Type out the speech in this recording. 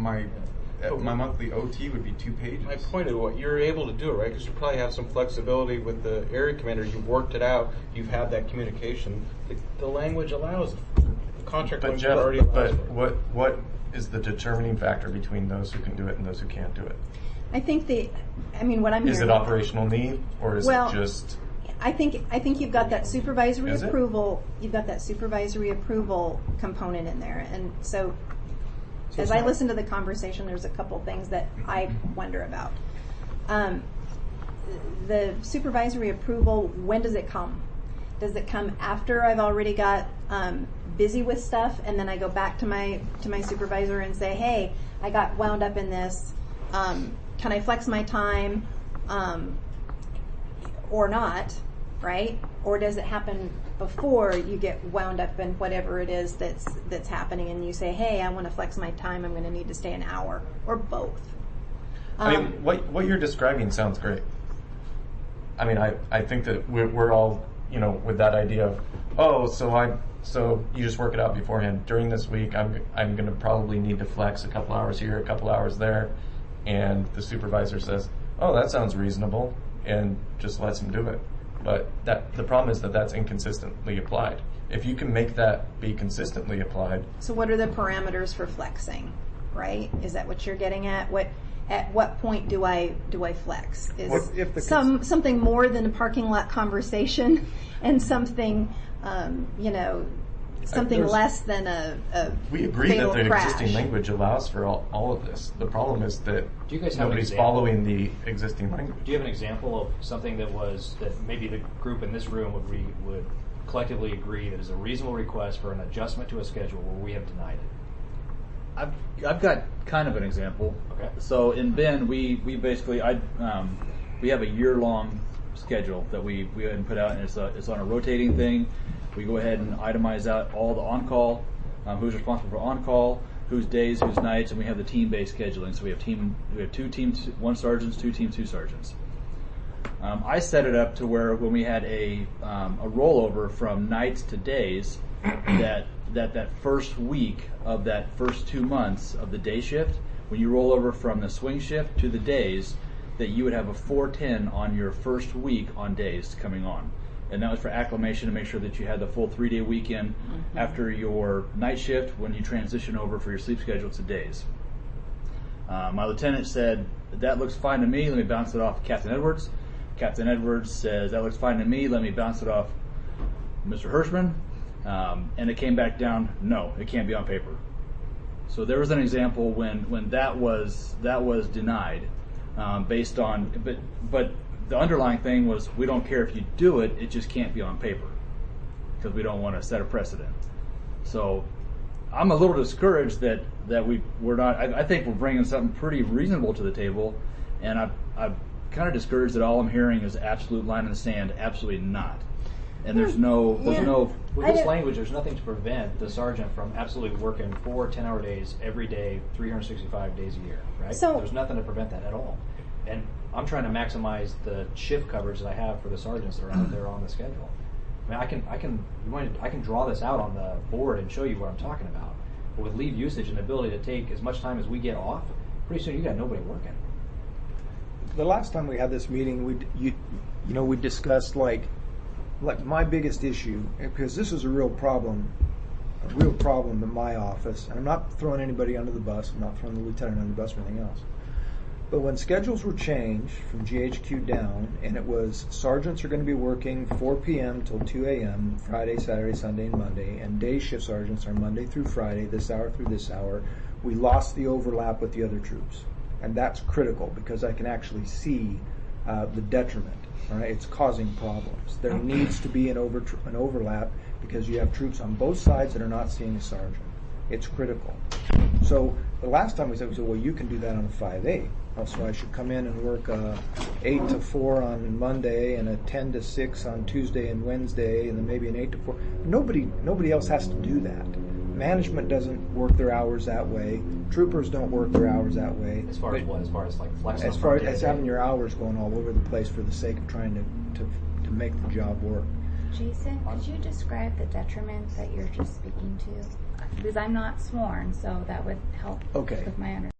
my monthly OT would be 2 pages. My point is, what you're able to do it, right? Because you probably have some flexibility with the area commander. You've worked it out. You've had that communication. The language allows it. The contract But language Jeff, already allows it. what is the determining factor between those who can do it and those who can't do it? I think what I'm Is hearing. it operational need, or is it just? I think you've got that supervisory Is it? approval. You've got that supervisory approval component in there, and so as I listen to the conversation, there's a couple things that I wonder about. The supervisory approval, when does it come? Does it come after I've already got busy with stuff, and then I go back to my supervisor and say, hey, I got wound up in this. Can I flex my time or not, right? Or does it happen before you get wound up in whatever it is that's happening, and you say, hey, I want to flex my time, I'm going to need to stay an hour, or both? I mean, what you're describing sounds great. I mean, I think that we're all, with that idea of, so you just work it out beforehand. During this week, I'm going to probably need to flex a couple hours here, a couple hours there, and the supervisor says, oh, that sounds reasonable, and just lets him do it. But the problem is that that's inconsistently applied. If you can make that be consistently applied. So what are the parameters for flexing, right? Is that what you're getting at? At what point do I flex? Is something more than a parking lot conversation and something, something less than a we agree fatal that the crash. existing language allows for all of this. The problem is that Do you guys have nobody's an example? following the existing language. Do you have an example of something that maybe the group in this room would collectively agree that is a reasonable request for an adjustment to a schedule where we have denied it? I've got kind of an example. Okay. So in Ben, we basically we have a year-long schedule that we go ahead and put out, and it's on a rotating thing. We go ahead and itemize out all the on-call, who's responsible for on-call, whose days, whose nights, and we have the team-based scheduling. So we have 2 teams, 1 sergeants, 2 teams, 2 sergeants. I set it up to where when we had a rollover from nights to days, that first week of that first 2 months of the day shift, when you roll over from the swing shift to the days, that you would have a 410 on your first week on days coming on. And that was for acclimation to make sure that you had the full 3-day weekend after your night shift when you transition over for your sleep schedule to days. My lieutenant said, that looks fine to me, let me bounce it off Captain Edwards. Captain Edwards says, that looks fine to me, let me bounce it off Mr. Hirschman. And it came back down, no, it can't be on paper. So there was an example when that was denied based on, but the underlying thing was, we don't care if you do it, it just can't be on paper because we don't want to set a precedent. So I'm a little discouraged that we're not. I think we're bringing something pretty reasonable to the table, and I'm kind of discouraged that all I'm hearing is absolute line in the sand. Absolutely not. And there's no. With this language, there's nothing to prevent the sergeant from absolutely working 4 10-hour days every day, 365 days a year, right? So there's nothing to prevent that at all. And I'm trying to maximize the shift coverage that I have for the sergeants that are out there on the schedule. I mean, I can draw this out on the board and show you what I'm talking about. But with leave usage and the ability to take as much time as we get off, pretty soon you got nobody working. The last time we had this meeting, we discussed like my biggest issue, because this is a real problem in my office, and I'm not throwing anybody under the bus, I'm not throwing the lieutenant under the bus or anything else. But when schedules were changed from GHQ down, and it was sergeants are going to be working 4 p.m. till 2 a.m. Friday, Saturday, Sunday, and Monday, and day shift sergeants are Monday through Friday, this hour through this hour, we lost the overlap with the other troops. And that's critical because I can actually see the detriment. All right? It's causing problems. There needs to be an overlap because you have troops on both sides that are not seeing a sergeant. It's critical. So the last time we said, well, you can do that on a 5-8. So I should come in and work 8 to 4 on Monday and a 10 to 6 on Tuesday and Wednesday, and then maybe an 8 to 4. Nobody else has to do that. Management doesn't work their hours that way. Troopers don't work their hours that way. As far as what? As far as like flexing? As far as having your hours going all over the place for the sake of trying to make the job work. Jason, could you describe the detriment that you're just speaking to? Because I'm not sworn, so that would help Okay. with my understanding.